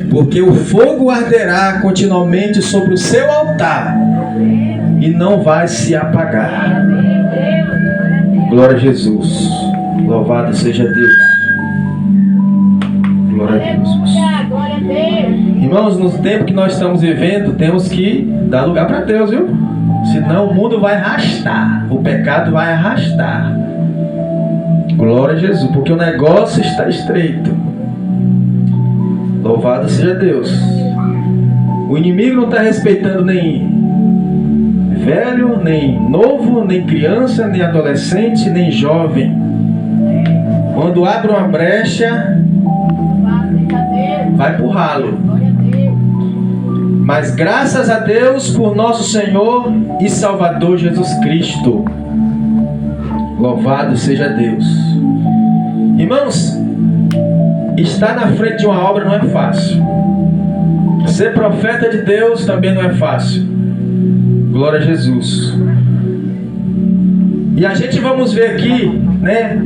Porque o fogo arderá continuamente sobre o seu altar e não vai se apagar. Glória a Jesus. Louvado seja Deus. Glória a Deus. Irmãos, no tempo que nós estamos vivendo, temos que dar lugar para Deus, viu? Senão o mundo vai arrastar. O pecado vai arrastar. Glória a Jesus. Porque o negócio está estreito. Louvado seja Deus. O inimigo não está respeitando nem velho, nem novo, nem criança, nem adolescente, nem jovem. Quando abre uma brecha, vai pro ralo. Mas graças a Deus por nosso Senhor e Salvador Jesus Cristo. Louvado seja Deus. Irmãos, estar na frente de uma obra não é fácil. Ser profeta de Deus também não é fácil. Glória a Jesus. E a gente vamos ver aqui, né?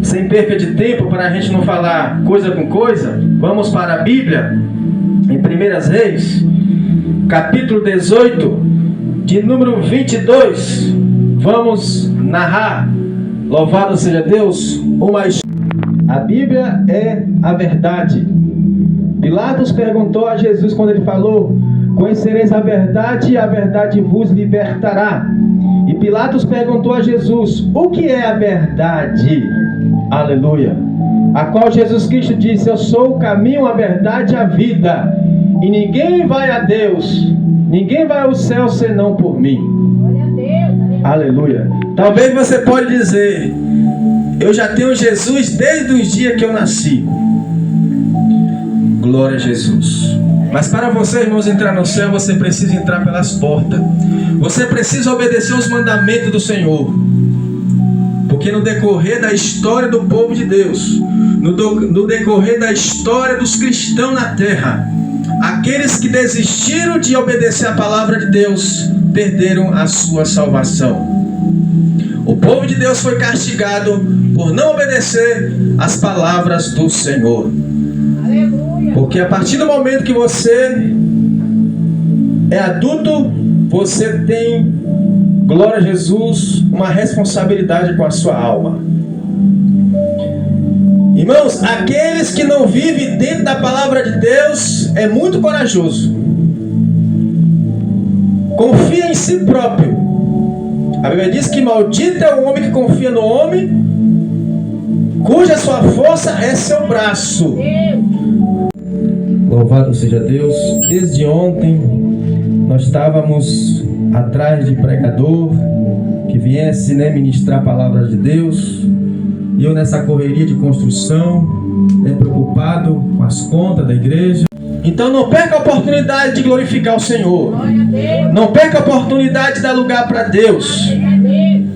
Sem perca de tempo, para a gente não falar coisa com coisa, vamos para a Bíblia, em 1 Reis, capítulo 18, de número 22. Vamos narrar, louvado seja Deus, uma história. A Bíblia é a verdade. Pilatos perguntou a Jesus quando ele falou: conhecereis a verdade e a verdade vos libertará. E Pilatos perguntou a Jesus: o que é a verdade? Aleluia. A qual Jesus Cristo disse: eu sou o caminho, a verdade e a vida. E ninguém vai a Deus, ninguém vai ao céu senão por mim. Aleluia. Talvez você pode dizer: eu já tenho Jesus desde os dias que eu nasci. Glória a Jesus. Mas para você, irmãos, entrar no céu, você precisa entrar pelas portas. Você precisa obedecer os mandamentos do Senhor. Porque no decorrer da história do povo de Deus, no decorrer da história dos cristãos na terra, aqueles que desistiram de obedecer a palavra de Deus, perderam a sua salvação. O povo de Deus foi castigado por não obedecer as palavras do Senhor. Porque a partir do momento que você é adulto, você tem, glória a Jesus, uma responsabilidade com a sua alma. Irmãos, aqueles que não vivem dentro da palavra de Deus é muito corajoso. Confia em si próprio. A Bíblia diz que maldito é o homem que confia no homem, cuja sua força é seu braço. Louvado seja Deus. Desde ontem nós estávamos atrás de pregador que viesse, né, ministrar a palavra de Deus. E eu nessa correria de construção, preocupado com as contas da igreja. Então não perca a oportunidade de glorificar o Senhor. Não perca a oportunidade de dar lugar para Deus.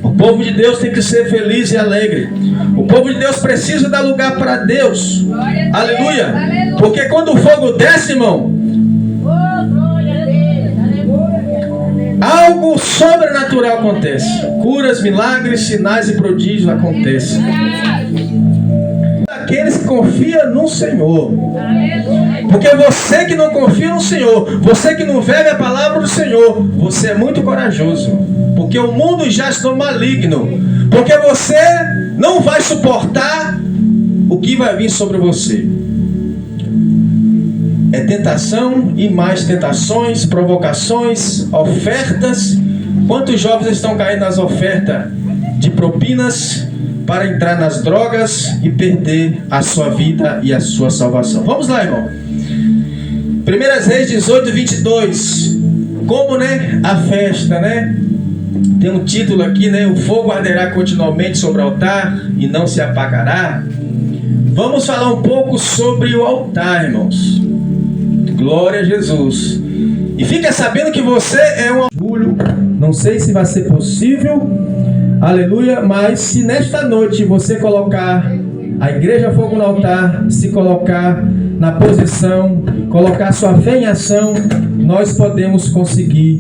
O povo de Deus tem que ser feliz e alegre. O povo de Deus precisa dar lugar para Deus. Aleluia. Porque quando o fogo desce, irmão, algo sobrenatural acontece. Curas, milagres, sinais e prodígios acontecem. Aqueles que confiam no Senhor. Porque você que não confia no Senhor, você que não vive a palavra do Senhor, você é muito corajoso. Porque o mundo já está maligno. Porque você não vai suportar o que vai vir sobre você. É tentação e mais tentações, provocações, ofertas. Quantos jovens estão caindo nas ofertas de propinas para entrar nas drogas e perder a sua vida e a sua salvação? Vamos lá, irmão. 1 Reis 18, 22. Como, né? A festa, né? Tem um título aqui, né? O fogo arderá continuamente sobre o altar e não se apagará. Vamos falar um pouco sobre o altar, irmãos. Glória a Jesus. E fica sabendo que você é um orgulho. Não sei se vai ser possível. Aleluia. Mas se nesta noite você colocar a igreja fogo no altar, se colocar na posição, colocar sua fé em ação, nós podemos conseguir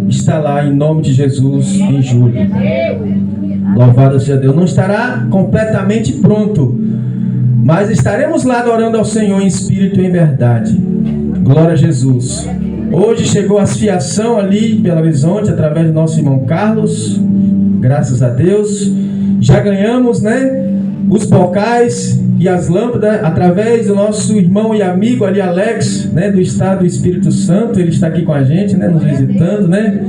estar lá em nome de Jesus em julho. Louvado seja Deus. Não estará completamente pronto, Mas estaremos lá adorando ao Senhor em espírito e em verdade. Glória a Jesus. Hoje chegou a fiação ali em Belo Horizonte, através do nosso irmão Carlos. Graças a Deus. Já ganhamos, né, os bocais e as lâmpadas através do nosso irmão e amigo ali, Alex, né, do estado do Espírito Santo. Ele está aqui com a gente, né, nos visitando, né.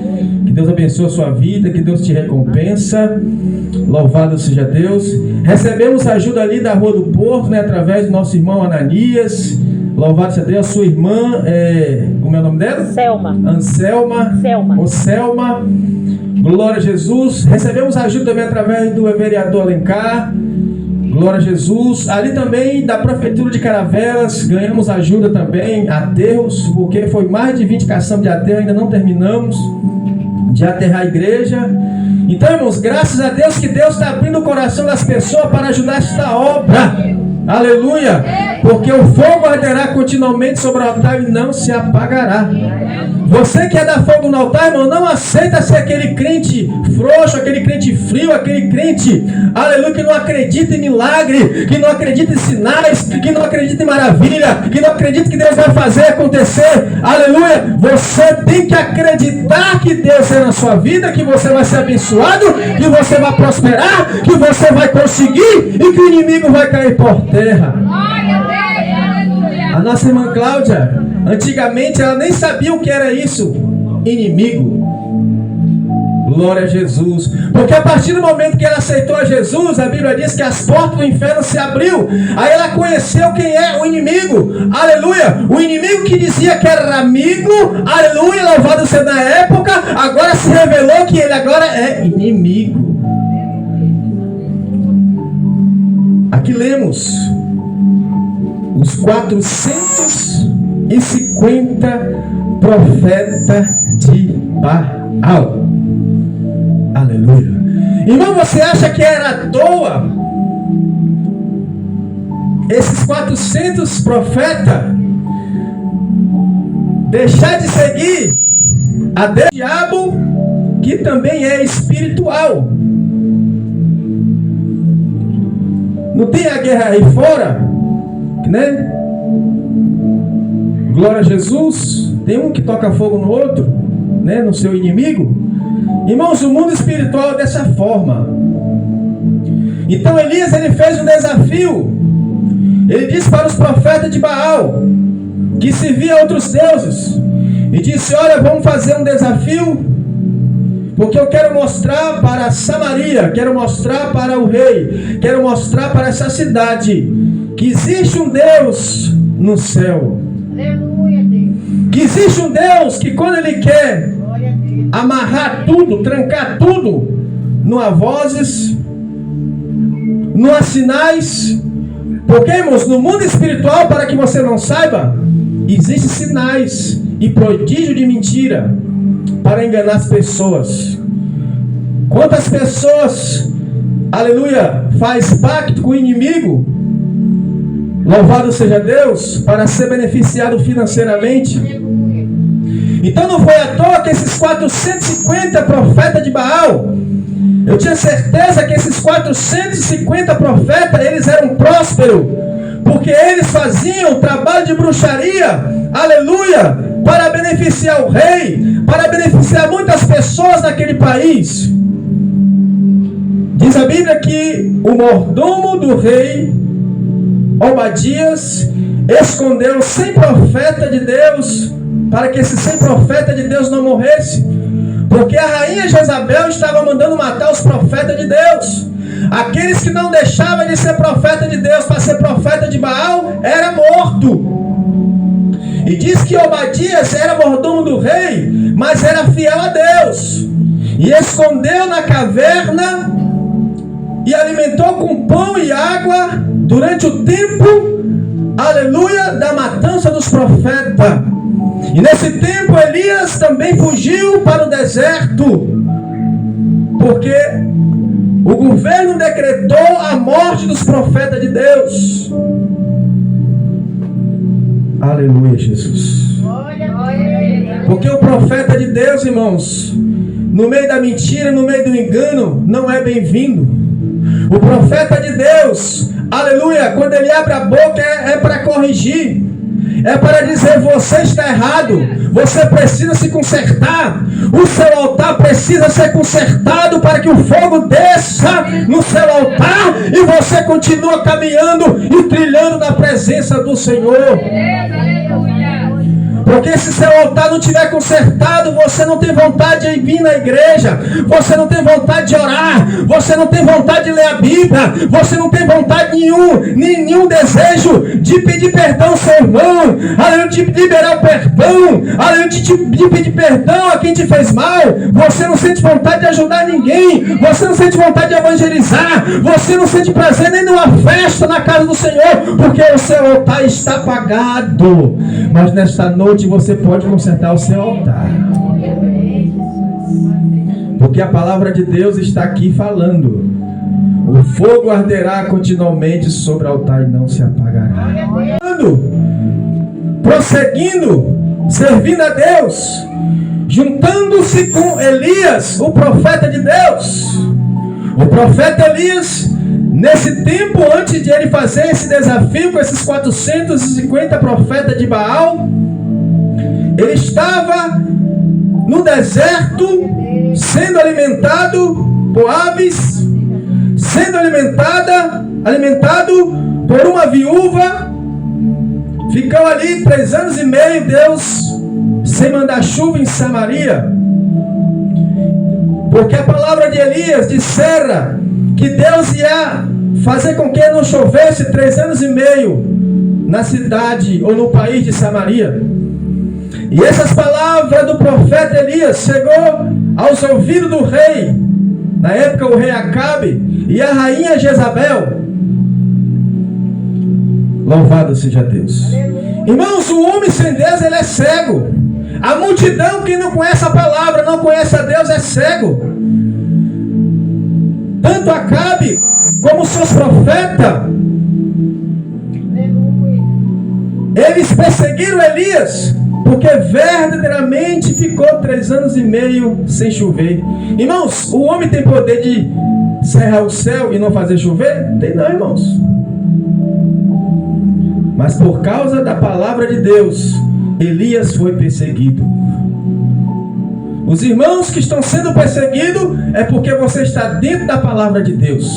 Que Deus abençoe a sua vida, que Deus te recompensa. Louvado seja Deus. Recebemos ajuda ali da Rua do Porto, né, através do nosso irmão Ananias. Louvado seja Deus. A sua irmã, como é o nome dela? Selma. Anselma. Selma. Ou Selma. Glória a Jesus. Recebemos ajuda também através do vereador Alencar. Glória a Jesus. Ali também da Prefeitura de Caravelas ganhamos ajuda também, aterros, porque foi mais de 20 caçambas de aterro, ainda não terminamos de aterrar a igreja. Então, irmãos, graças a Deus que Deus está abrindo o coração das pessoas para ajudar esta obra. Aleluia! Porque o fogo arderá continuamente sobre o altar e não se apagará. Você que é dar fogo no altar, irmão, não aceita ser aquele crente frouxo, aquele crente frio, aquele crente, aleluia, que não acredita em milagre, que não acredita em sinais, que não acredita em maravilha, que não acredita que Deus vai fazer acontecer. Aleluia! Você tem que acreditar que Deus é na sua vida, que você vai ser abençoado, que você vai prosperar, que você vai conseguir e que o inimigo vai cair por terra. A nossa irmã Cláudia, antigamente ela nem sabia o que era isso, inimigo. Glória a Jesus. Porque a partir do momento que ela aceitou a Jesus, a Bíblia diz que as portas do inferno se abriu. Aí ela conheceu quem é o inimigo. Aleluia. O inimigo que dizia que era amigo, aleluia, louvado seja na época, agora se revelou que ele agora é inimigo. Aqui lemos os 450 profetas de Baal. Aleluia. Irmão, você acha que era à toa esses 400 profetas deixar de seguir a Deus, o diabo, que também é espiritual? Não tem a guerra aí fora, né? Glória a Jesus. Tem um que toca fogo no outro, né? No seu inimigo. Irmãos, o mundo espiritual é dessa forma. Então Elias, ele fez um desafio. Ele disse para os profetas de Baal, que serviam a outros deuses, e disse: olha, vamos fazer um desafio, porque eu quero mostrar para Samaria, quero mostrar para o rei, quero mostrar para essa cidade que existe um Deus no céu. Aleluia, Deus. Que existe um Deus que quando Ele quer amarrar tudo, trancar tudo, não há vozes, não há sinais. Porque, irmãos, no mundo espiritual, para que você não saiba, existem sinais e prodígio de mentira para enganar as pessoas. Quantas pessoas, aleluia, faz pacto com o inimigo, louvado seja Deus, para ser beneficiado financeiramente. Então não foi à toa que esses 450 profetas de Baal, eu tinha certeza que esses 450 profetas, eles eram prósperos, porque eles faziam trabalho de bruxaria, aleluia, para beneficiar o rei, para beneficiar muitas pessoas naquele país. Diz a Bíblia que o mordomo do rei Obadias escondeu 100 profetas de Deus, para que esses 100 profetas de Deus não morressem, porque a rainha Jezabel estava mandando matar os profetas de Deus. Aqueles que não deixavam de ser profeta de Deus para ser profeta de Baal, era morto. E diz que Obadias era mordomo do rei, mas era fiel a Deus, e escondeu na caverna e alimentou com pão e água durante o tempo, aleluia, da matança dos profetas. E nesse tempo Elias também fugiu para o deserto, porque o governo decretou a morte dos profetas de Deus. Aleluia, Jesus. Porque o profeta de Deus, irmãos, no meio da mentira, no meio do engano, não é bem-vindo. O profeta de Deus, aleluia, quando ele abre a boca é para corrigir. É para dizer: você está errado, você precisa se consertar, o seu altar precisa ser consertado para que o fogo desça no seu altar e você continue caminhando e trilhando na presença do Senhor. Porque se seu altar não estiver consertado, você não tem vontade de vir na igreja, você não tem vontade de orar, você não tem vontade de ler a Bíblia, você não tem vontade nenhum desejo de pedir perdão ao seu irmão, além de liberar o perdão, além de pedir perdão a quem te fez mal. Você não sente vontade de ajudar ninguém, você não sente vontade de evangelizar, você não sente prazer nem numa festa na casa do Senhor, porque o seu altar está apagado. Mas nesta noite você pode consertar o seu altar, porque a palavra de Deus está aqui falando: o fogo arderá continuamente sobre o altar e não se apagará. Prosseguindo, servindo a Deus, juntando-se com Elias, o profeta de Deus. O profeta Elias, nesse tempo antes de ele fazer esse desafio com esses 450 profetas de Baal, ele estava no deserto, sendo alimentado por aves, sendo alimentado por uma viúva. Ficou ali 3 anos e meio, Deus, sem mandar chuva em Samaria, porque a palavra de Elias dissera que Deus ia fazer com que não chovesse 3 anos e meio na cidade ou no país de Samaria. E essas palavras do profeta Elias chegou aos ouvidos do rei, na época o rei Acabe e a rainha Jezabel. Louvado seja Deus. Irmãos, o homem sem Deus, ele é cego. A multidão que não conhece a palavra, não conhece a Deus, é cego. Tanto Acabe como seus profetas, eles perseguiram Elias, porque verdadeiramente ficou 3 anos e meio sem chover. Irmãos, o homem tem poder de cerrar o céu e não fazer chover? Tem não, irmãos. Mas por causa da palavra de Deus, Elias foi perseguido. Os irmãos que estão sendo perseguidos é porque você está dentro da palavra de Deus.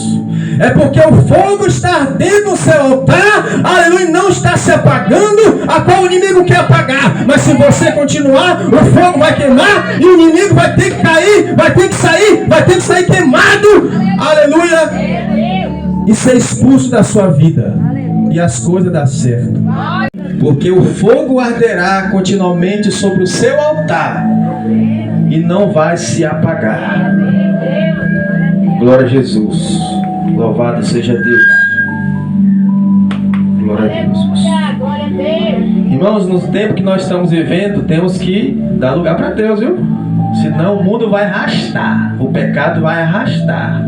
É porque o fogo está ardendo no seu altar, aleluia, não está se apagando, a qual o inimigo quer apagar. Mas se você continuar, o fogo vai queimar e o inimigo vai ter que cair, vai ter que sair queimado, aleluia, e ser expulso da sua vida. E as coisas dão certo. Porque o fogo arderá continuamente sobre o seu altar e não vai se apagar. Glória a Jesus. Louvado seja Deus. Glória a Jesus. Irmãos, no tempo que nós estamos vivendo, temos que dar lugar para Deus, viu? Senão o mundo vai arrastar, o pecado vai arrastar.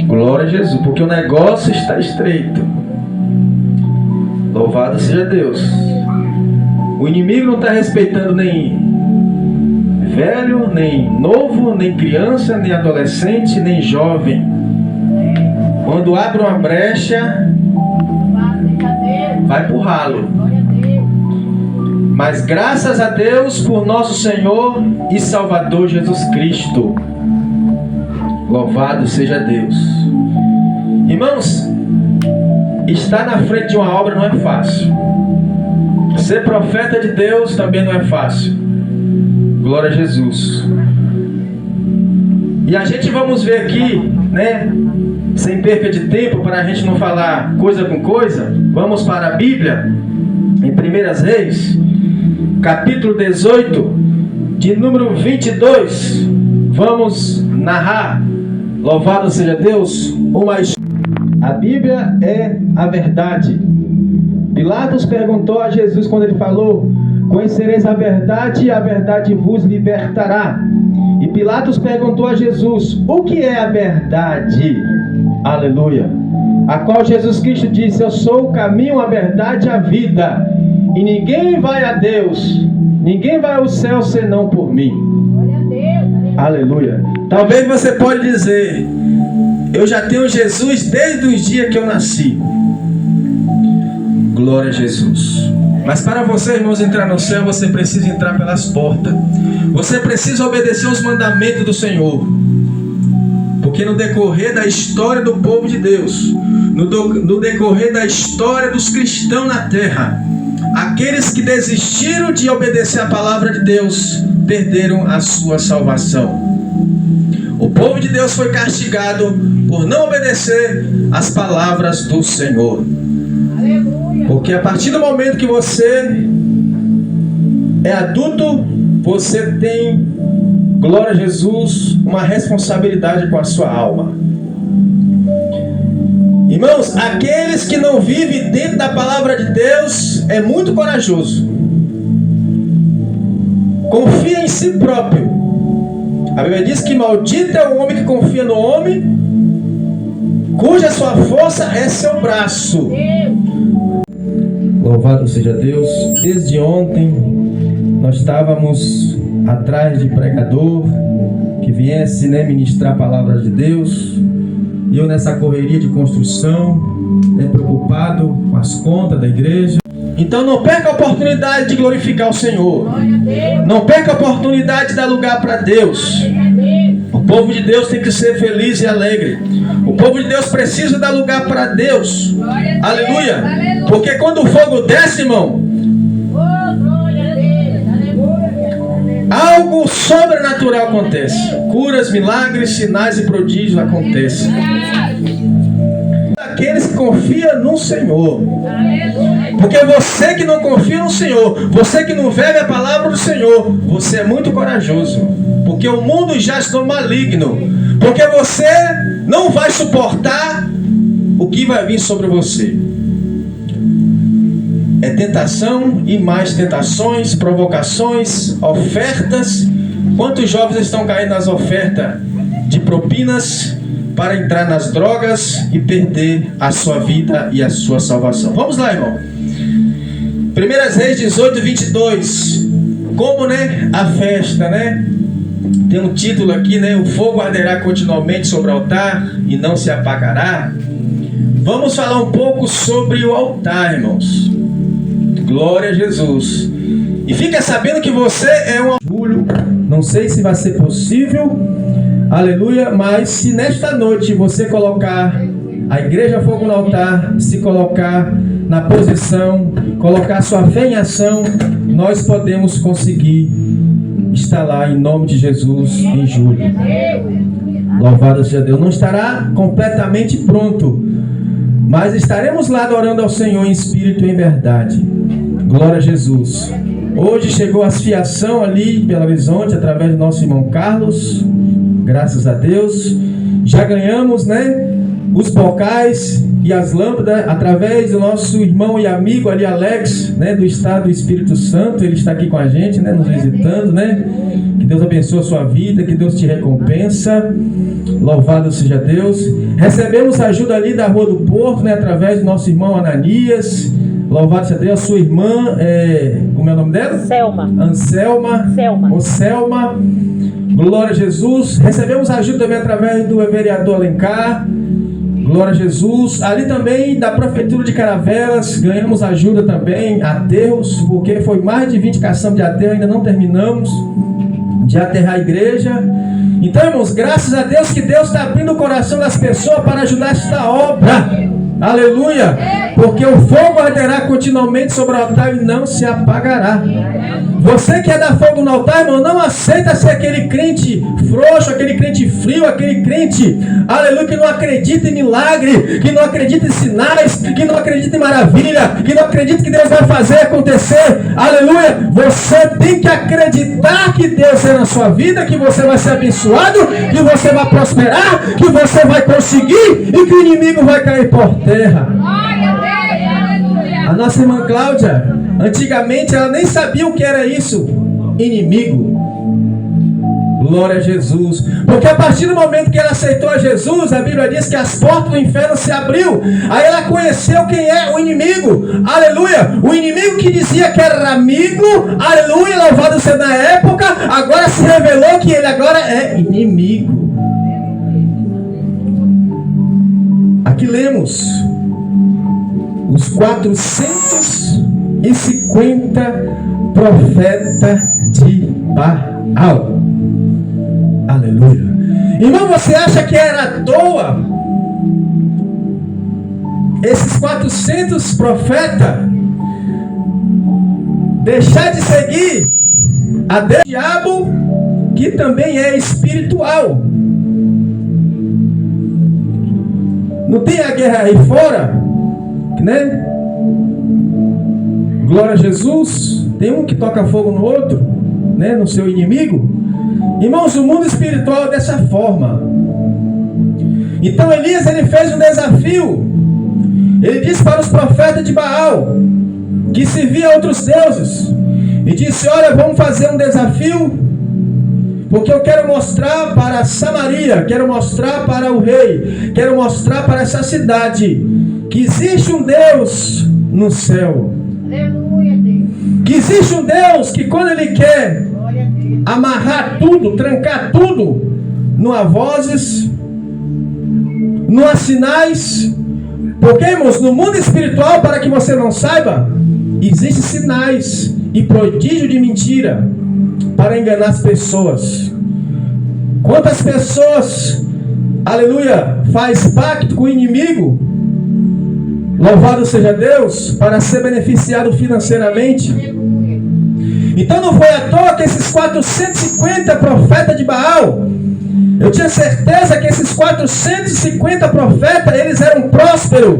Glória a Jesus, porque o negócio está estreito. Louvado seja Deus. O inimigo não está respeitando nem velho, nem novo, nem criança, nem adolescente, nem jovem. Quando abre uma brecha, vai pro ralo. Mas graças a Deus por nosso Senhor e Salvador Jesus Cristo. Louvado seja Deus. Irmãos, estar na frente de uma obra não é fácil. Ser profeta de Deus também não é fácil. Glória a Jesus. E a gente vamos ver aqui, né, sem perca de tempo, para a gente não falar coisa com coisa, vamos para a Bíblia, em 1 Reis, capítulo 18, de número 22. Vamos narrar, louvado seja Deus, uma história. A Bíblia é a verdade. Pilatos perguntou a Jesus quando ele falou: conhecereis a verdade e a verdade vos libertará. E Pilatos perguntou a Jesus: o que é a verdade? Aleluia. A qual Jesus Cristo disse: eu sou o caminho, a verdade e a vida. E ninguém vai a Deus, ninguém vai ao céu senão por mim. Aleluia. Talvez você pode dizer: Eu já tenho Jesus desde os dias que eu nasci. Glória a Jesus. Mas para você, irmãos, entrar no céu, você precisa entrar pelas portas. Você precisa obedecer os mandamentos do Senhor. Porque no decorrer da história do povo de Deus, no decorrer da história dos cristãos na terra, aqueles que desistiram de obedecer a palavra de Deus, perderam a sua salvação. O povo de Deus foi castigado por não obedecer as palavras do Senhor. Porque a partir do momento que você é adulto, você tem, glória a Jesus, uma responsabilidade com a sua alma. Irmãos, aqueles que não vivem dentro da palavra de Deus é muito corajoso. Confia em si próprio. A Bíblia diz que maldito é o homem que confia no homem, cuja sua força é seu braço. Louvado seja Deus. Desde ontem nós estávamos atrás de pregador que viesse, ministrar a palavra de Deus. E eu nessa correria de construção, preocupado com as contas da igreja. Então não perca a oportunidade de glorificar o Senhor. Não perca a oportunidade de dar lugar para Deus. O povo de Deus tem que ser feliz e alegre. O povo de Deus precisa dar lugar para Deus. Aleluia. Porque quando o fogo desce, irmão, algo sobrenatural acontece. Curas, milagres, sinais e prodígios acontecem. Aqueles que confiam no Senhor. Porque você que não confia no Senhor, você que não vive a palavra do Senhor, você é muito corajoso. Porque o mundo já está maligno. Porque você não vai suportar o que vai vir sobre você. É tentação e mais tentações, provocações, ofertas. Quantos jovens estão caindo nas ofertas de propinas para entrar nas drogas e perder a sua vida e a sua salvação? Vamos lá, irmão. 1 Reis 18, 22. Como, a festa, Tem um título aqui, o fogo arderá continuamente sobre o altar e não se apagará. Vamos falar um pouco sobre o altar, irmãos. Glória a Jesus. E fica sabendo que você é um julho. Não sei se vai ser possível. Aleluia. Mas se nesta noite você colocar a igreja fogo no altar, se colocar na posição, colocar sua fé em ação, nós podemos conseguir estar lá em nome de Jesus em julho. Louvado seja Deus. Não estará completamente pronto, mas estaremos lá adorando ao Senhor em espírito e em verdade. Glória a Jesus. Hoje chegou a fiação ali em Belo Horizonte através do nosso irmão Carlos. Graças a Deus. Já ganhamos, os bocais e as lâmpadas através do nosso irmão e amigo ali, Alex, do estado do Espírito Santo. Ele está aqui com a gente, nos visitando, Que Deus abençoe a sua vida, que Deus te recompensa. Louvado seja Deus. Recebemos ajuda ali da Rua do Porto, através do nosso irmão Ananias. Louvado seja Deus. A sua irmã, como é o nome dela? Selma. Anselma. Selma. Glória a Jesus. Recebemos ajuda também através do vereador Alencar. Glória a Jesus. Ali também da Prefeitura de Caravelas ganhamos ajuda também, aterros, porque foi mais de 20 caçambas de aterro, ainda não terminamos de aterrar a igreja. Então, irmãos, graças a Deus que Deus está abrindo o coração das pessoas para ajudar esta obra. Aleluia. Porque o fogo arderá continuamente sobre o altar e não se apagará. Você que é da fogo no altar, irmão, não aceita ser aquele crente frouxo, aquele crente frio, aquele crente, aleluia, que não acredita em milagre, que não acredita em sinais, que não acredita em maravilha, que não acredita que Deus vai fazer acontecer. Aleluia. Você tem que acreditar que Deus é na sua vida, que você vai ser abençoado, que você vai prosperar, que você vai conseguir e que o inimigo vai cair por terra. A nossa irmã Cláudia, antigamente ela nem sabia o que era isso, inimigo. Glória a Jesus. Porque a partir do momento que ela aceitou a Jesus, a Bíblia diz que as portas do inferno se abriu. Aí ela conheceu quem é o inimigo. Aleluia. O inimigo que dizia que era amigo, aleluia, louvado seja na época, agora se revelou que ele agora é inimigo. Aqui lemos os 450 profetas de Baal. Aleluia. Irmão, você acha que era à toa esses 400 profetas deixar de seguir a Deus, o diabo, que também é espiritual? Não tem a guerra aí fora, né? Glória a Jesus. Tem um que toca fogo no outro, né? No seu inimigo. Irmãos, o mundo espiritual é dessa forma. Então Elias, ele fez um desafio. Ele disse para os profetas de Baal, que serviam a outros deuses, e disse: olha, vamos fazer um desafio, porque eu quero mostrar para Samaria, quero mostrar para o rei, quero mostrar para essa cidade, que existe um Deus no céu. Aleluia, Deus. Que existe um Deus que, quando Ele quer amarrar tudo, trancar tudo, não há vozes, não há sinais. Porque, irmãos, no mundo espiritual, para que você não saiba, existem sinais e prodígio de mentira para enganar as pessoas. Quantas pessoas, aleluia, faz pacto com o inimigo, louvado seja Deus, para ser beneficiado financeiramente. Então não foi à toa que esses 450 profetas de Baal, eu tinha certeza que esses 450 profetas, eles eram prósperos,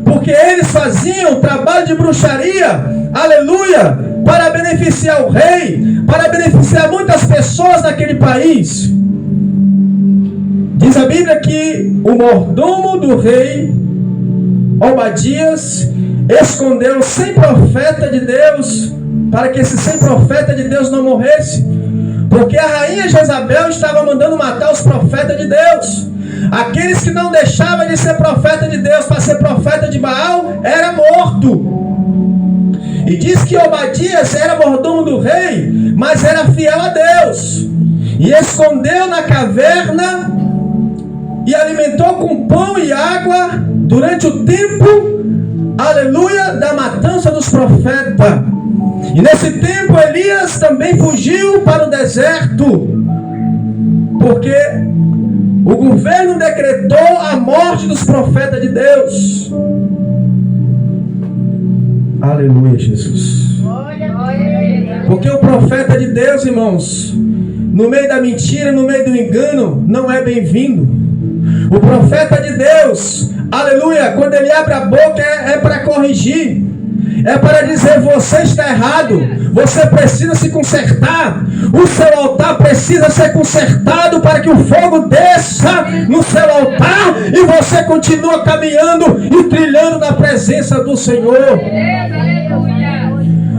porque eles faziam trabalho de bruxaria, aleluia, para beneficiar o rei, para beneficiar muitas pessoas naquele país. Diz a Bíblia que o mordomo do rei Obadias escondeu 100 profetas de Deus, para que esses 100 profetas de Deus não morressem, porque a rainha Jezabel estava mandando matar os profetas de Deus. Aqueles que não deixavam de ser profeta de Deus para ser profeta de Baal, era morto. E diz que Obadias era mordomo do rei, mas era fiel a Deus, e escondeu na caverna e alimentou com pão e água durante o tempo, aleluia, da matança dos profetas. E nesse tempo Elias também fugiu para o deserto, porque o governo decretou a morte dos profetas de Deus. Aleluia, Jesus. Porque o profeta de Deus, irmãos, no meio da mentira, no meio do engano, não é bem-vindo. O profeta de Deus, aleluia, quando ele abre a boca é para corrigir, é para dizer: você está errado, você precisa se consertar, o seu altar precisa ser consertado, para que o fogo desça no seu altar e você continue caminhando e trilhando na presença do Senhor.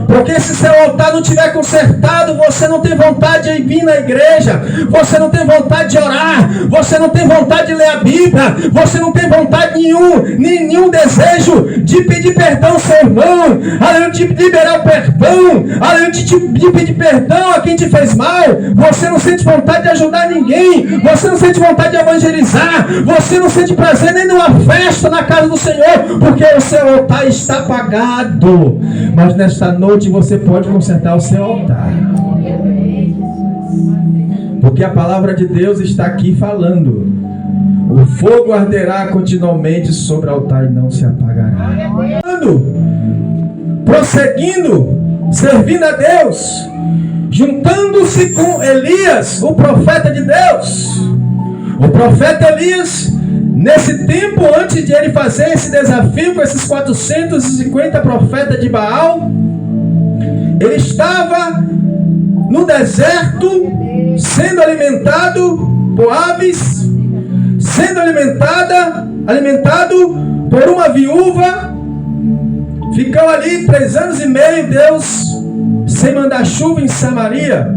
Porque se seu altar não estiver consertado, você não tem vontade de vir na igreja, você não tem vontade de orar, você não tem vontade de ler a Bíblia, você não tem vontade nenhum desejo de pedir perdão ao seu irmão, além de liberar o perdão, além de pedir perdão a quem te fez mal. Você não sente vontade de ajudar ninguém, você não sente vontade de evangelizar, você não sente prazer nem numa festa na casa do Senhor, porque o seu altar está apagado. Mas nesta noite você pode consertar o seu altar, porque a palavra de Deus está aqui falando: o fogo arderá continuamente sobre o altar e não se apagará. Prosseguindo, servindo a Deus, juntando-se com Elias, o profeta de Deus. O profeta Elias, nesse tempo, antes de ele fazer esse desafio com esses 450 profetas de Baal, ele estava no deserto, sendo alimentado por aves, sendo alimentado por uma viúva. Ficou ali 3 anos e meio, Deus, sem mandar chuva em Samaria,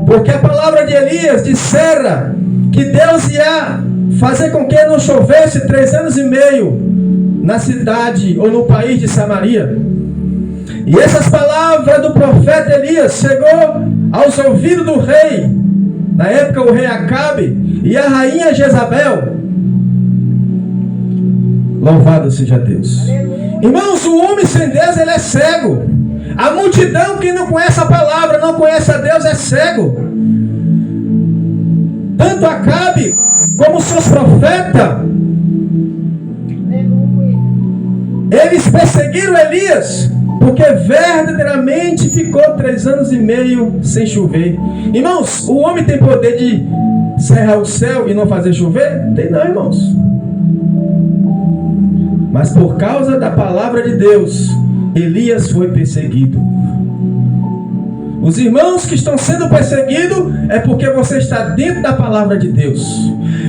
porque a palavra de Elias dissera que Deus ia fazer com que não chovesse 3 anos e meio na cidade ou no país de Samaria. E essas palavras do profeta Elias chegou aos ouvidos do rei, na época o rei Acabe e a rainha Jezabel. Louvado seja Deus. Irmãos, o homem sem Deus, ele é cego. A multidão que não conhece a palavra, não conhece a Deus, é cego. Tanto Acabe como seus profetas, eles perseguiram Elias, porque verdadeiramente ficou 3 anos e meio sem chover. Irmãos, o homem tem poder de cerrar o céu e não fazer chover? Tem não, irmãos. Mas por causa da palavra de Deus, Elias foi perseguido. Os irmãos que estão sendo perseguidos é porque você está dentro da palavra de Deus.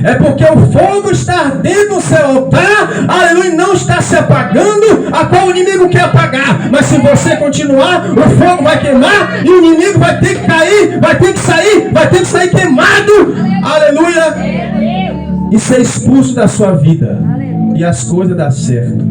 É porque o fogo está ardendo no seu altar, aleluia, não está se apagando, a qual o inimigo quer apagar. Mas se você continuar, o fogo vai queimar e o inimigo vai ter que cair, vai ter que sair queimado, aleluia, e ser expulso da sua vida. E as coisas dão certo.